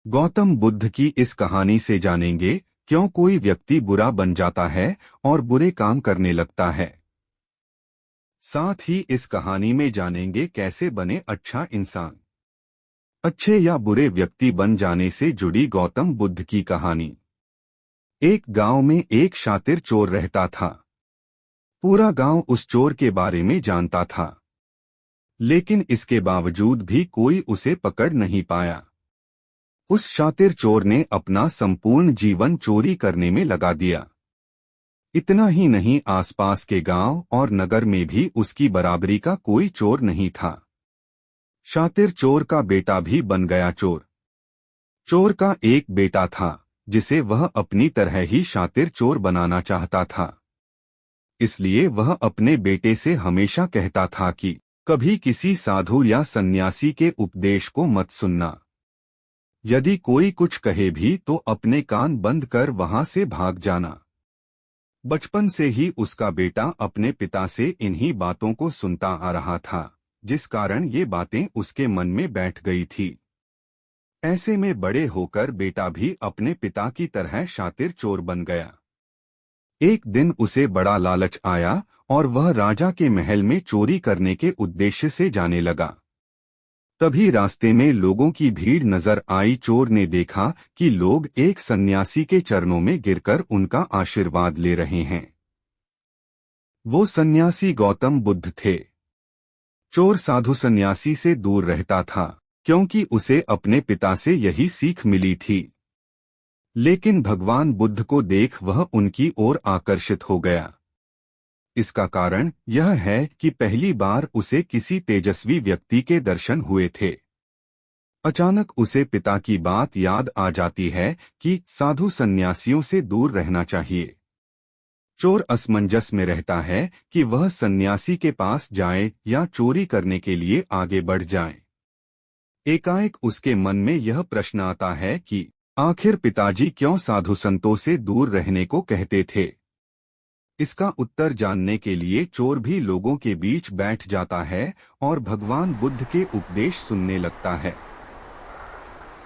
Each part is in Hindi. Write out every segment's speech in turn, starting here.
गौतम बुद्ध की इस कहानी से जानेंगे क्यों कोई व्यक्ति बुरा बन जाता है और बुरे काम करने लगता है। साथ ही इस कहानी में जानेंगे कैसे बने अच्छा इंसान। अच्छे या बुरे व्यक्ति बन जाने से जुड़ी गौतम बुद्ध की कहानी। एक गांव में एक शातिर चोर रहता था। पूरा गांव उस चोर के बारे में जानता था, लेकिन इसके बावजूद भी कोई उसे पकड़ नहीं पाया। उस शातिर चोर ने अपना संपूर्ण जीवन चोरी करने में लगा दिया। इतना ही नहीं, आसपास के गांव और नगर में भी उसकी बराबरी का कोई चोर नहीं था। शातिर चोर का बेटा भी बन गया चोर। चोर का एक बेटा था जिसे वह अपनी तरह ही शातिर चोर बनाना चाहता था। इसलिए वह अपने बेटे से हमेशा कहता था कि कभी किसी साधु या सन्यासी के उपदेश को मत सुनना। यदि कोई कुछ कहे भी तो अपने कान बंद कर वहां से भाग जाना। बचपन से ही उसका बेटा अपने पिता से इन्हीं बातों को सुनता आ रहा था, जिस कारण ये बातें उसके मन में बैठ गई थी। ऐसे में बड़े होकर बेटा भी अपने पिता की तरह शातिर चोर बन गया। एक दिन उसे बड़ा लालच आया और वह राजा के महल में चोरी करने के उद्देश्य से जाने लगा। तभी रास्ते में लोगों की भीड़ नजर आई। चोर ने देखा कि लोग एक सन्यासी के चरणों में गिरकर उनका आशीर्वाद ले रहे हैं। वो सन्यासी गौतम बुद्ध थे। चोर साधु सन्यासी से दूर रहता था, क्योंकि उसे अपने पिता से यही सीख मिली थी। लेकिन भगवान बुद्ध को देख वह उनकी ओर आकर्षित हो गया। इसका कारण यह है कि पहली बार उसे किसी तेजस्वी व्यक्ति के दर्शन हुए थे। अचानक उसे पिता की बात याद आ जाती है कि साधु सन्यासियों से दूर रहना चाहिए। चोर असमंजस में रहता है कि वह सन्यासी के पास जाए या चोरी करने के लिए आगे बढ़ जाए। एकाएक उसके मन में यह प्रश्न आता है कि आखिर पिताजी क्यों साधु संतों से दूर रहने को कहते थे। इसका उत्तर जानने के लिए चोर भी लोगों के बीच बैठ जाता है और भगवान बुद्ध के उपदेश सुनने लगता है।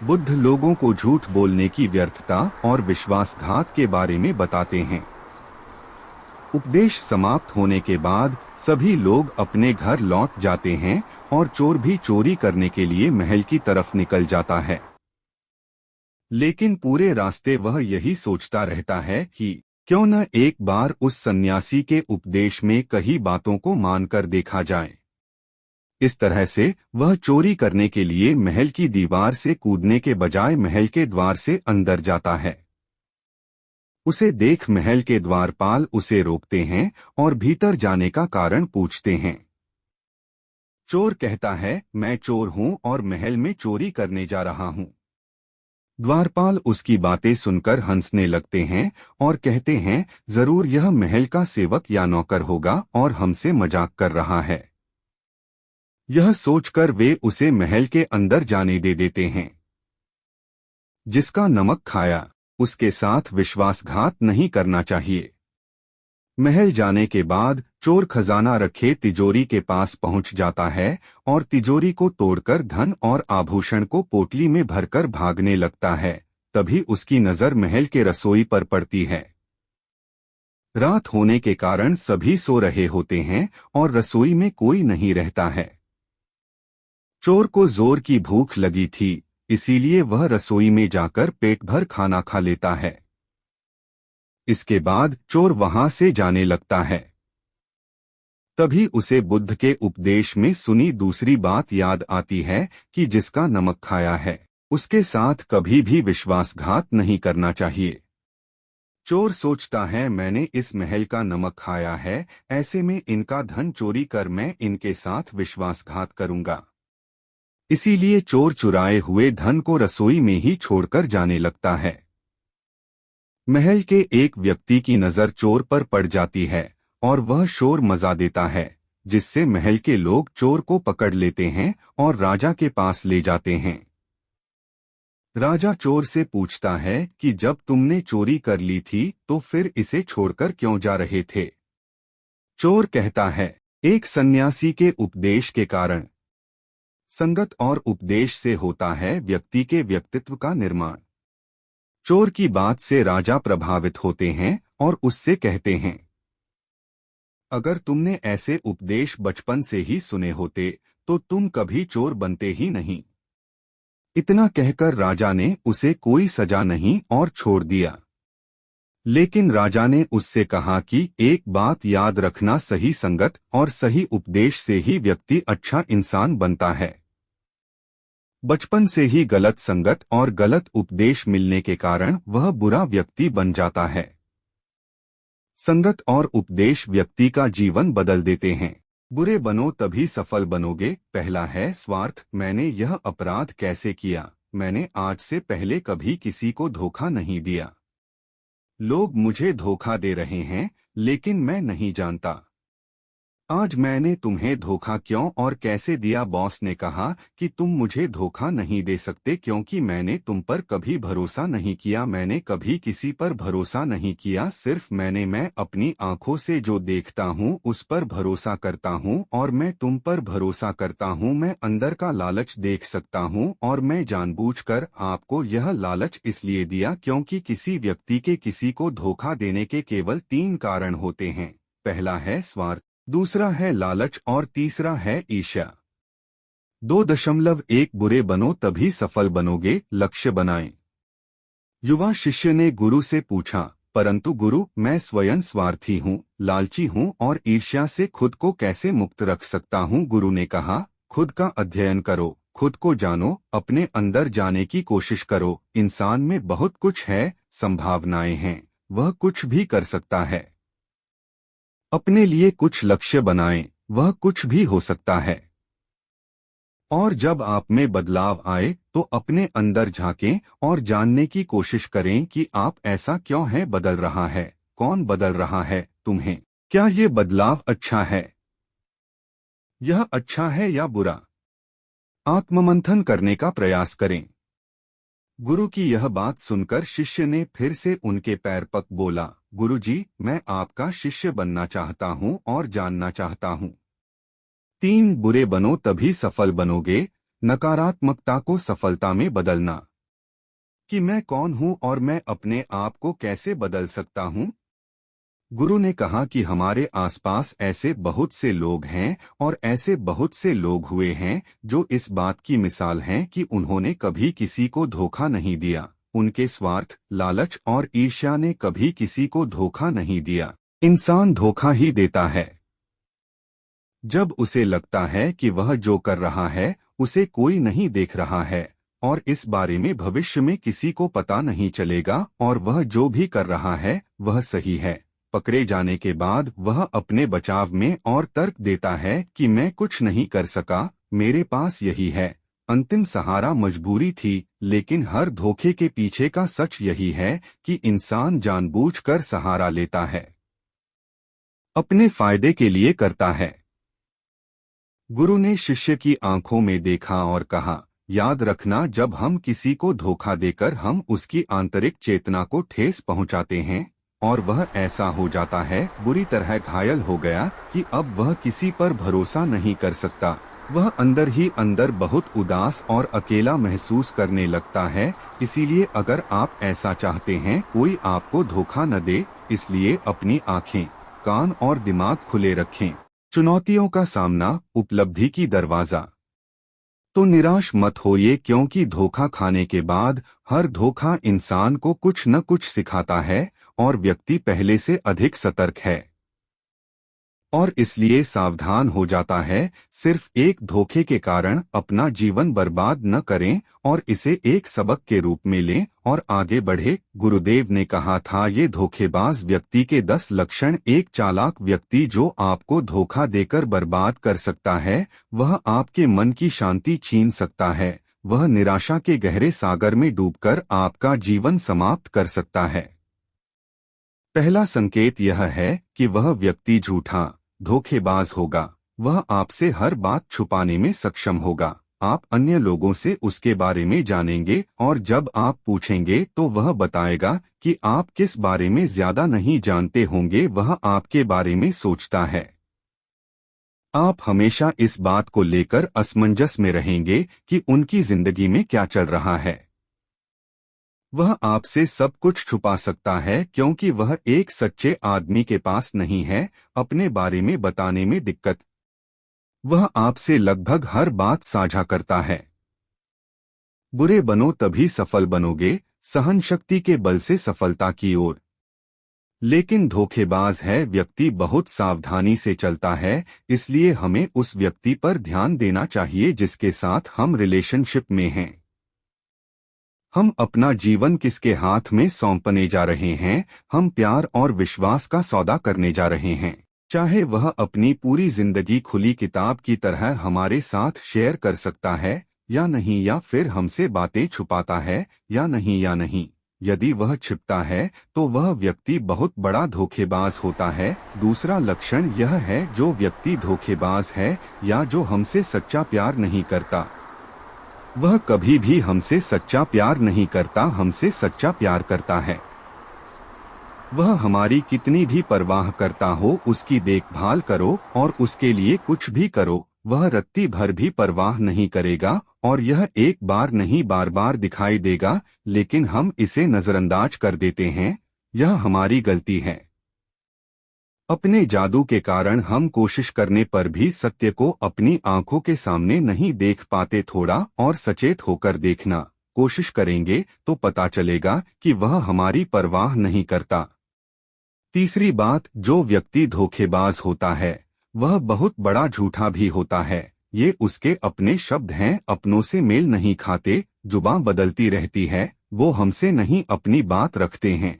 बुद्ध लोगों को झूठ बोलने की व्यर्थता और विश्वासघात के बारे में बताते हैं। उपदेश समाप्त होने के बाद सभी लोग अपने घर लौट जाते हैं और चोर भी चोरी करने के लिए महल की तरफ निकल जाता है। लेकिन पूरे रास्ते वह यही सोचता रहता है कि क्यों न एक बार उस सन्यासी के उपदेश में कही बातों को मानकर देखा जाए। इस तरह से वह चोरी करने के लिए महल की दीवार से कूदने के बजाय महल के द्वार से अंदर जाता है। उसे देख महल के द्वारपाल उसे रोकते हैं और भीतर जाने का कारण पूछते हैं। चोर कहता है, मैं चोर हूं और महल में चोरी करने जा रहा हूं। द्वारपाल उसकी बातें सुनकर हंसने लगते हैं और कहते हैं, जरूर यह महल का सेवक या नौकर होगा और हमसे मजाक कर रहा है। यह सोचकर वे उसे महल के अंदर जाने दे देते हैं। जिसका नमक खाया उसके साथ विश्वासघात नहीं करना चाहिए। महल जाने के बाद चोर खजाना रखे तिजोरी के पास पहुंच जाता है और तिजोरी को तोड़कर धन और आभूषण को पोटली में भरकर भागने लगता है। तभी उसकी नजर महल के रसोई पर पड़ती है। रात होने के कारण सभी सो रहे होते हैं और रसोई में कोई नहीं रहता है। चोर को जोर की भूख लगी थी, इसीलिए वह रसोई में जाकर पेट भर खाना खा लेता है। इसके बाद चोर वहां से जाने लगता है। तभी उसे बुद्ध के उपदेश में सुनी दूसरी बात याद आती है कि जिसका नमक खाया है उसके साथ कभी भी विश्वासघात नहीं करना चाहिए। चोर सोचता है, मैंने इस महल का नमक खाया है, ऐसे में इनका धन चोरी कर मैं इनके साथ विश्वासघात करूंगा। इसीलिए चोर चुराए हुए धन को रसोई में ही छोड़कर जाने लगता है। महल के एक व्यक्ति की नजर चोर पर पड़ जाती है और वह शोर मचा देता है, जिससे महल के लोग चोर को पकड़ लेते हैं और राजा के पास ले जाते हैं। राजा चोर से पूछता है कि जब तुमने चोरी कर ली थी तो फिर इसे छोड़कर क्यों जा रहे थे। चोर कहता है, एक सन्यासी के उपदेश के कारण। संगत और उपदेश से होता है व्यक्ति के व्यक्तित्व का निर्माण। चोर की बात से राजा प्रभावित होते हैं और उससे कहते हैं, अगर तुमने ऐसे उपदेश बचपन से ही सुने होते तो तुम कभी चोर बनते ही नहीं। इतना कहकर राजा ने उसे कोई सजा नहीं और छोड़ दिया। लेकिन राजा ने उससे कहा कि एक बात याद रखना, सही संगत और सही उपदेश से ही व्यक्ति अच्छा इंसान बनता है। बचपन से ही गलत संगत और गलत उपदेश मिलने के कारण वह बुरा व्यक्ति बन जाता है। संगत और उपदेश व्यक्ति का जीवन बदल देते हैं। बुरे बनो तभी सफल बनोगे। पहला है स्वार्थ। मैंने यह अपराध कैसे किया? मैंने आज से पहले कभी किसी को धोखा नहीं दिया। लोग मुझे धोखा दे रहे हैं लेकिन मैं नहीं जानता। आज मैंने तुम्हें धोखा क्यों और कैसे दिया? बॉस ने कहा कि तुम मुझे धोखा नहीं दे सकते क्योंकि मैंने तुम पर कभी भरोसा नहीं किया। मैंने कभी किसी पर भरोसा नहीं किया। सिर्फ मैं अपनी आंखों से जो देखता हूँ उस पर भरोसा करता हूँ और मैं तुम पर भरोसा करता हूँ। मैं अंदर का लालच देख सकता हूँ और मैं जानबूझकर आपको यह लालच इसलिए दिया क्योंकि किसी व्यक्ति के किसी को धोखा देने के केवल 3 कारण होते हैं। पहला है स्वार्थ, दूसरा है लालच और तीसरा है ईर्ष्या। 2.1 बुरे बनो तभी सफल बनोगे। लक्ष्य बनाएं। युवा शिष्य ने गुरु से पूछा, परंतु गुरु, मैं स्वयं स्वार्थी हूँ, लालची हूँ और ईर्ष्या से खुद को कैसे मुक्त रख सकता हूँ? गुरु ने कहा, खुद का अध्ययन करो, खुद को जानो, अपने अंदर जाने की कोशिश करो। इंसान में बहुत कुछ है, संभावनाएं हैं, वह कुछ भी कर सकता है। अपने लिए कुछ लक्ष्य बनाएं, वह कुछ भी हो सकता है। और जब आप में बदलाव आए तो अपने अंदर झांकें और जानने की कोशिश करें कि आप ऐसा क्यों है। बदल रहा है, कौन बदल रहा है तुम्हें? क्या ये बदलाव अच्छा है? यह अच्छा है या बुरा? आत्ममंथन करने का प्रयास करें। गुरु की यह बात सुनकर शिष्य ने फिर से उनके पैर पक बोला, गुरुजी, मैं आपका शिष्य बनना चाहता हूँ और जानना चाहता हूँ। 3 बुरे बनो तभी सफल बनोगे। नकारात्मकता को सफलता में बदलना। कि मैं कौन हूँ और मैं अपने आप को कैसे बदल सकता हूँ? गुरु ने कहा कि हमारे आसपास ऐसे बहुत से लोग हैं और ऐसे बहुत से लोग हुए हैं जो इस बात की मिसाल हैं कि उन्होंने कभी किसी को धोखा नहीं दिया। उनके स्वार्थ, लालच और ईर्ष्या ने कभी किसी को धोखा नहीं दिया। इंसान धोखा ही देता है जब उसे लगता है कि वह जो कर रहा है उसे कोई नहीं देख रहा है और इस बारे में भविष्य में किसी को पता नहीं चलेगा और वह जो भी कर रहा है वह सही है। पकड़े जाने के बाद वह अपने बचाव में और तर्क देता है कि मैं कुछ नहीं कर सका, मेरे पास यही है। अंतिम सहारा मजबूरी थी। लेकिन हर धोखे के पीछे का सच यही है कि इंसान जानबूझकर सहारा लेता है, अपने फायदे के लिए करता है। गुरु ने शिष्य की आंखों में देखा और कहा, याद रखना, जब हम किसी को धोखा देकर हम उसकी आंतरिक चेतना को ठेस पहुंचाते हैं और वह ऐसा हो जाता है, बुरी तरह घायल हो गया कि अब वह किसी पर भरोसा नहीं कर सकता। वह अंदर ही अंदर बहुत उदास और अकेला महसूस करने लगता है। इसीलिए अगर आप ऐसा चाहते हैं कोई आपको धोखा न दे, इसलिए अपनी आंखें, कान और दिमाग खुले रखें। चुनौतियों का सामना, उपलब्धि की दरवाजा। तो निराश मत होइए क्योंकि धोखा खाने के बाद हर धोखा इंसान को कुछ न कुछ सिखाता है और व्यक्ति पहले से अधिक सतर्क है और इसलिए सावधान हो जाता है। सिर्फ एक धोखे के कारण अपना जीवन बर्बाद न करें और इसे एक सबक के रूप में लें और आगे बढ़े। गुरुदेव ने कहा था, ये धोखेबाज व्यक्ति के 10 लक्षण। एक चालाक व्यक्ति जो आपको धोखा देकर बर्बाद कर सकता है, वह आपके मन की शांति छीन सकता है, वह निराशा के गहरे सागर में डूबकर आपका जीवन समाप्त कर सकता है। पहला संकेत यह है कि वह व्यक्ति झूठा, धोखेबाज होगा। वह आपसे हर बात छुपाने में सक्षम होगा। आप अन्य लोगों से उसके बारे में जानेंगे और जब आप पूछेंगे तो वह बताएगा कि आप किस बारे में ज्यादा नहीं जानते होंगे, वह आपके बारे में सोचता है। आप हमेशा इस बात को लेकर असमंजस में रहेंगे कि उनकी जिंदगी में क्या चल रहा है। वह आपसे सब कुछ छुपा सकता है क्योंकि वह एक सच्चे आदमी के पास नहीं है अपने बारे में बताने में दिक्कत। वह आपसे लगभग हर बात साझा करता है। बुरे बनो तभी सफल बनोगे, सहन शक्ति के बल से सफलता की ओर। लेकिन धोखेबाज है व्यक्ति बहुत सावधानी से चलता है, इसलिए हमें उस व्यक्ति पर ध्यान देना चाहिए जिसके साथ हम रिलेशनशिप में हैं। हम अपना जीवन किसके हाथ में सौंपने जा रहे हैं? हम प्यार और विश्वास का सौदा करने जा रहे हैं। चाहे वह अपनी पूरी जिंदगी खुली किताब की तरह हमारे साथ शेयर कर सकता है या नहीं, या फिर हमसे बातें छुपाता है या नहीं। यदि वह छिपता है तो वह व्यक्ति बहुत बड़ा धोखेबाज होता है। दूसरा लक्षण यह है, जो व्यक्ति धोखेबाज है या जो हमसे सच्चा प्यार नहीं करता, वह कभी भी हमसे सच्चा प्यार नहीं करता, हमसे सच्चा प्यार करता है। वह हमारी कितनी भी परवाह करता हो, उसकी देखभाल करो और उसके लिए कुछ भी करो, वह रत्ती भर भी परवाह नहीं करेगा और यह एक बार नहीं बार बार दिखाई देगा, लेकिन हम इसे नजरअंदाज कर देते हैं। यह हमारी गलती है। अपने जादू के कारण हम कोशिश करने पर भी सत्य को अपनी आंखों के सामने नहीं देख पाते। थोड़ा और सचेत होकर देखना कोशिश करेंगे तो पता चलेगा कि वह हमारी परवाह नहीं करता। तीसरी बात, जो व्यक्ति धोखेबाज होता है वह बहुत बड़ा झूठा भी होता है। ये उसके अपने शब्द हैं, अपनों से मेल नहीं खाते, जुबान बदलती रहती है, वो हमसे नहीं अपनी बात रखते हैं।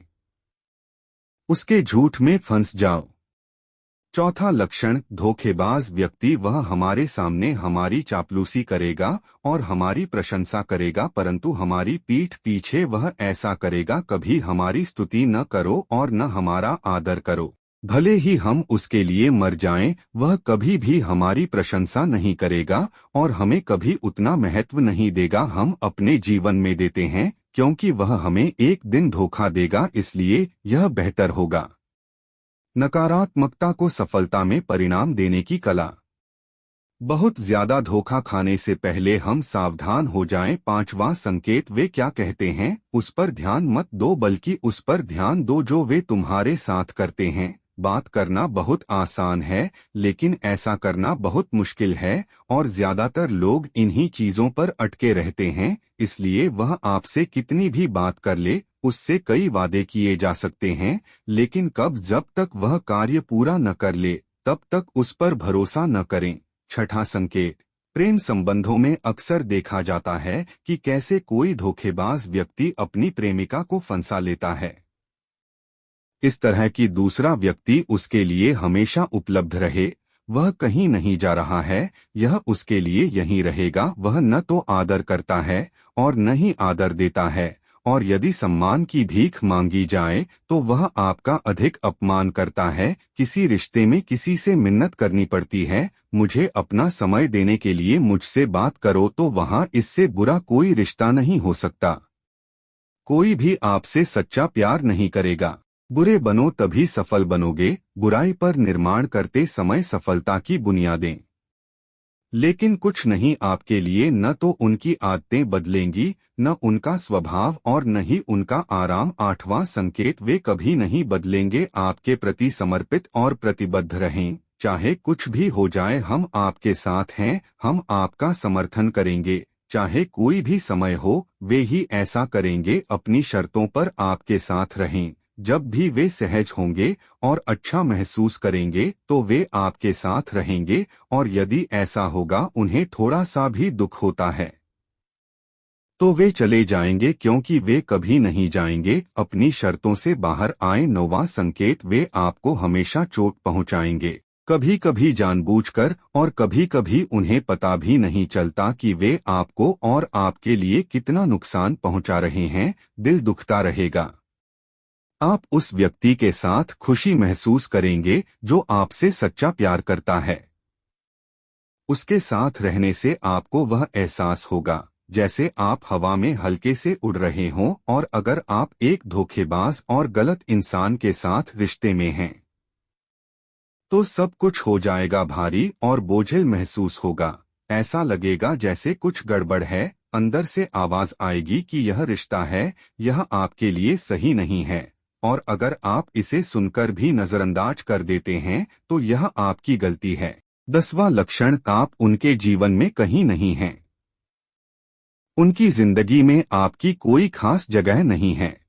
उसके झूठ में फंस जाओ। चौथा लक्षण, धोखेबाज व्यक्ति वह हमारे सामने हमारी चापलूसी करेगा और हमारी प्रशंसा करेगा, परंतु हमारी पीठ पीछे वह ऐसा करेगा। कभी हमारी स्तुति न करो और न हमारा आदर करो। भले ही हम उसके लिए मर जाएं, वह कभी भी हमारी प्रशंसा नहीं करेगा और हमें कभी उतना महत्व नहीं देगा हम अपने जीवन में देते हैं, क्योंकि वह हमें एक दिन धोखा देगा। इसलिए यह बेहतर होगा। नकारात्मकता को सफलता में परिणाम देने की कला। बहुत ज्यादा धोखा खाने से पहले हम सावधान हो जाएं। पांचवा संकेत, वे क्या कहते हैं उस पर ध्यान मत दो, बल्कि उस पर ध्यान दो जो वे तुम्हारे साथ करते हैं। बात करना बहुत आसान है, लेकिन ऐसा करना बहुत मुश्किल है और ज्यादातर लोग इन्हीं चीजों पर अटके रहते हैं। इसलिए वह आपसे कितनी भी बात कर ले, उससे कई वादे किए जा सकते हैं, लेकिन जब तक वह कार्य पूरा न कर ले तब तक उस पर भरोसा न करें। छठा संकेत, प्रेम संबंधों में अक्सर देखा जाता है कि कैसे कोई धोखेबाज व्यक्ति अपनी प्रेमिका को फंसा लेता है। इस तरह कि दूसरा व्यक्ति उसके लिए हमेशा उपलब्ध रहे। वह कहीं नहीं जा रहा है, यह उसके लिए यहीं रहेगा। वह न तो आदर करता है और न ही आदर देता है, और यदि सम्मान की भीख मांगी जाए तो वह आपका अधिक अपमान करता है। किसी रिश्ते में किसी से मिन्नत करनी पड़ती है, मुझे अपना समय देने के लिए मुझसे बात करो, तो वहाँ इससे बुरा कोई रिश्ता नहीं हो सकता। कोई भी आपसे सच्चा प्यार नहीं करेगा। बुरे बनो तभी सफल बनोगे, बुराई पर निर्माण करते समय सफलता की बुनियादें। लेकिन कुछ नहीं आपके लिए, न तो उनकी आदतें बदलेंगी, न उनका स्वभाव और न ही उनका आराम। आठवां संकेत, वे कभी नहीं बदलेंगे। आपके प्रति समर्पित और प्रतिबद्ध रहें। चाहे कुछ भी हो जाए, हम आपके साथ हैं, हम आपका समर्थन करेंगे। चाहे कोई भी समय हो, वे ही ऐसा करेंगे। अपनी शर्तों पर आपके साथ रहें। जब भी वे सहज होंगे और अच्छा महसूस करेंगे तो वे आपके साथ रहेंगे, और यदि ऐसा होगा उन्हें थोड़ा सा भी दुख होता है तो वे चले जाएंगे, क्योंकि वे कभी नहीं जाएंगे अपनी शर्तों से बाहर आए। नौवां संकेत, वे आपको हमेशा चोट पहुंचाएंगे, कभी कभी जानबूझकर और कभी कभी उन्हें पता भी नहीं चलता कि वे आपको और आपके लिए कितना नुकसान पहुंचा रहे हैं। दिल दुखता रहेगा। आप उस व्यक्ति के साथ खुशी महसूस करेंगे जो आपसे सच्चा प्यार करता है। उसके साथ रहने से आपको वह एहसास होगा जैसे आप हवा में हल्के से उड़ रहे हों। और अगर आप एक धोखेबाज और गलत इंसान के साथ रिश्ते में हैं तो सब कुछ हो जाएगा भारी और बोझिल महसूस होगा। ऐसा लगेगा जैसे कुछ गड़बड़ है। अंदर से आवाज आएगी कि यह रिश्ता है, यह आपके लिए सही नहीं है। और अगर आप इसे सुनकर भी नजरअंदाज कर देते हैं तो यह आपकी गलती है। 10वां लक्षण, आप उनके जीवन में कहीं नहीं हैं। उनकी जिंदगी में आपकी कोई खास जगह नहीं है।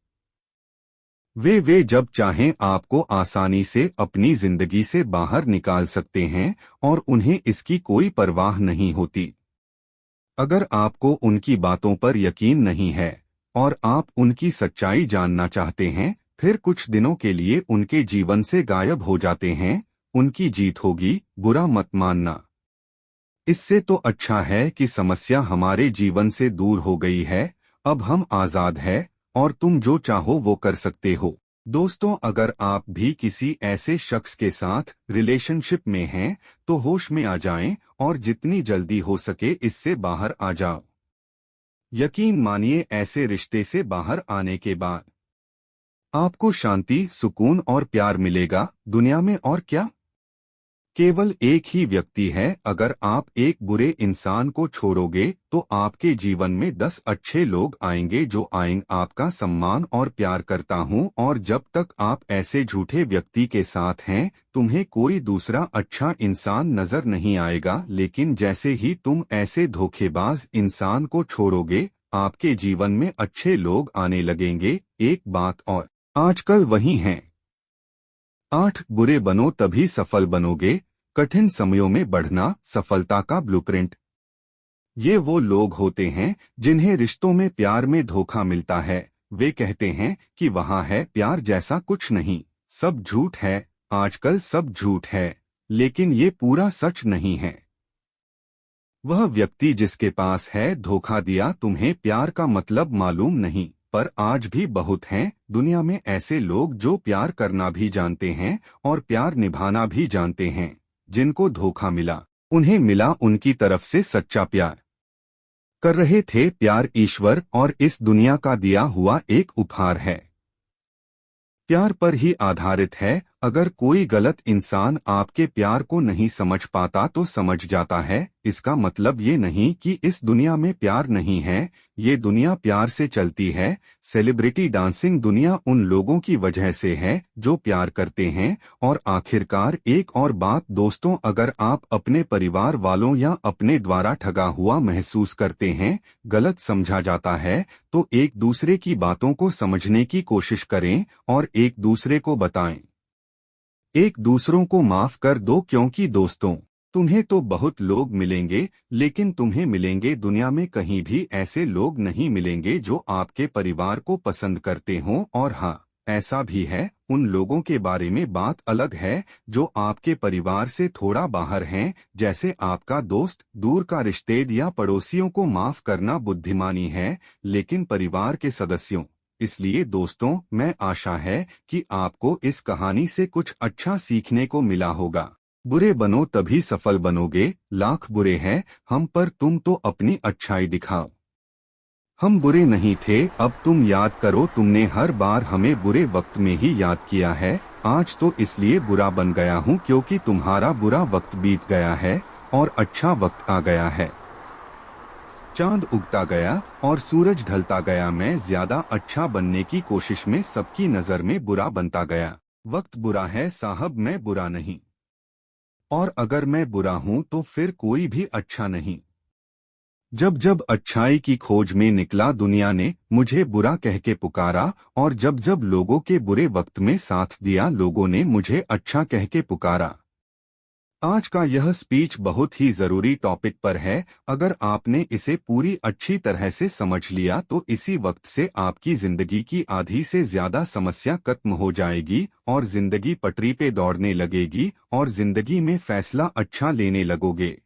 वे जब चाहें आपको आसानी से अपनी जिंदगी से बाहर निकाल सकते हैं और उन्हें इसकी कोई परवाह नहीं होती। अगर आपको उनकी बातों पर यकीन नहीं है और आप उनकी सच्चाई जानना चाहते हैं, फिर कुछ दिनों के लिए उनके जीवन से गायब हो जाते हैं। उनकी जीत होगी, बुरा मत मानना। इससे तो अच्छा है कि समस्या हमारे जीवन से दूर हो गई है। अब हम आजाद हैं और तुम जो चाहो वो कर सकते हो। दोस्तों, अगर आप भी किसी ऐसे शख्स के साथ रिलेशनशिप में हैं तो होश में आ जाएं और जितनी जल्दी हो सके इससे बाहर आ जाओ। यकीन मानिए, ऐसे रिश्ते से बाहर आने के बाद आपको शांति, सुकून और प्यार मिलेगा। दुनिया में और क्या, केवल एक ही व्यक्ति है। अगर आप एक बुरे इंसान को छोड़ोगे तो आपके जीवन में 10 अच्छे लोग आएंगे जो आएंगे आपका सम्मान और प्यार करता हूँ। और जब तक आप ऐसे झूठे व्यक्ति के साथ हैं, तुम्हें कोई दूसरा अच्छा इंसान नजर नहीं आएगा। लेकिन जैसे ही तुम ऐसे धोखेबाज इंसान को छोड़ोगे, आपके जीवन में अच्छे लोग आने लगेंगे। एक बात और, आजकल वही हैं। 8 बुरे बनो तभी सफल बनोगे। कठिन समयों में बढ़ना सफलता का ब्लूप्रिंट। ये वो लोग होते हैं जिन्हें रिश्तों में प्यार में धोखा मिलता है। वे कहते हैं कि वहाँ है प्यार, जैसा कुछ नहीं, सब झूठ है। आजकल सब झूठ है, लेकिन ये पूरा सच नहीं है। वह व्यक्ति जिसके पास है धोखा दिया तुम्हें, प्यार का मतलब मालूम नहीं। पर आज भी बहुत हैं दुनिया में ऐसे लोग जो प्यार करना भी जानते हैं और प्यार निभाना भी जानते हैं। जिनको धोखा मिला, उन्हें मिला उनकी तरफ से सच्चा प्यार। कर रहे थे प्यार ईश्वर और इस दुनिया का दिया हुआ एक उपहार है। प्यार पर ही आधारित है। अगर कोई गलत इंसान आपके प्यार को नहीं समझ पाता तो समझ जाता है। इसका मतलब ये नहीं कि इस दुनिया में प्यार नहीं है, ये दुनिया प्यार से चलती है। सेलिब्रिटी डांसिंग दुनिया उन लोगों की वजह से है जो प्यार करते हैं। और आखिरकार एक और बात दोस्तों, अगर आप अपने परिवार वालों या अपने द्वारा ठगा हुआ महसूस करते हैं, गलत समझा जाता है, तो एक दूसरे की बातों को समझने की कोशिश करें और एक दूसरे को बताएं। एक दूसरों को माफ कर दो, क्योंकि दोस्तों, तुम्हें तो बहुत लोग मिलेंगे लेकिन तुम्हें मिलेंगे दुनिया में कहीं भी ऐसे लोग नहीं मिलेंगे जो आपके परिवार को पसंद करते हों। और हाँ, ऐसा भी है, उन लोगों के बारे में बात अलग है जो आपके परिवार से थोड़ा बाहर हैं, जैसे आपका दोस्त, दूर का रिश्तेदार या पड़ोसियों को माफ करना बुद्धिमानी है, लेकिन परिवार के सदस्यों। इसलिए दोस्तों, मैं आशा है कि आपको इस कहानी से कुछ अच्छा सीखने को मिला होगा। बुरे बनो तभी सफल बनोगे। लाख बुरे हैं हम पर तुम तो अपनी अच्छाई दिखाओ। हम बुरे नहीं थे, अब तुम याद करो, तुमने हर बार हमें बुरे वक्त में ही याद किया है। आज तो इसलिए बुरा बन गया हूँ क्योंकि तुम्हारा बुरा वक्त बीत गया है और अच्छा वक्त आ गया है। चांद उगता गया और सूरज ढलता गया, मैं ज्यादा अच्छा बनने की कोशिश में सबकी नजर में बुरा बनता गया। वक्त बुरा है साहब, मैं बुरा नहीं। और अगर मैं बुरा हूं तो फिर कोई भी अच्छा नहीं। जब जब अच्छाई की खोज में निकला, दुनिया ने मुझे बुरा कह के पुकारा, और जब जब लोगों के बुरे वक्त में साथ दिया, लोगों ने मुझे अच्छा कह के पुकारा। आज का यह स्पीच बहुत ही जरूरी टॉपिक पर है। अगर आपने इसे पूरी अच्छी तरह से समझ लिया तो इसी वक्त से आपकी जिंदगी की आधी से ज्यादा समस्या खत्म हो जाएगी और जिंदगी पटरी पे दौड़ने लगेगी और जिंदगी में फैसला अच्छा लेने लगोगे।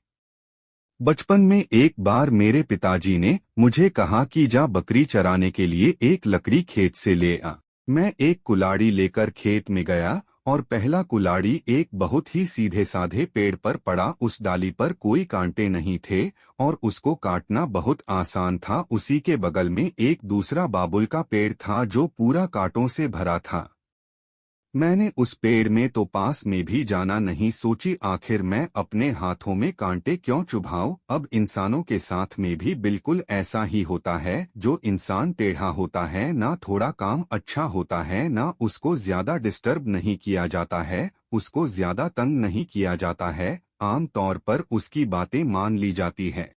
बचपन में एक बार मेरे पिताजी ने मुझे कहा कि जा बकरी चराने के लिए एक लकड़ी खेत से ले आ। मैं एक कुल्हाड़ी लेकर खेत में गया और पहला कुल्हाड़ी एक बहुत ही सीधे साधे पेड़ पर पड़ा। उस डाली पर कोई कांटे नहीं थे और उसको काटना बहुत आसान था। उसी के बगल में एक दूसरा बाबुल का पेड़ था जो पूरा कांटों से भरा था। मैंने उस पेड़ में तो पास में भी जाना नहीं सोची, आखिर मैं अपने हाथों में कांटे क्यों चुभाऊं। अब इंसानों के साथ में भी बिल्कुल ऐसा ही होता है। जो इंसान टेढ़ा होता है ना थोड़ा काम अच्छा होता है, ना उसको ज्यादा डिस्टर्ब नहीं किया जाता है, उसको ज्यादा तंग नहीं किया जाता है, आम तौर पर उसकी बातें मान ली जाती है।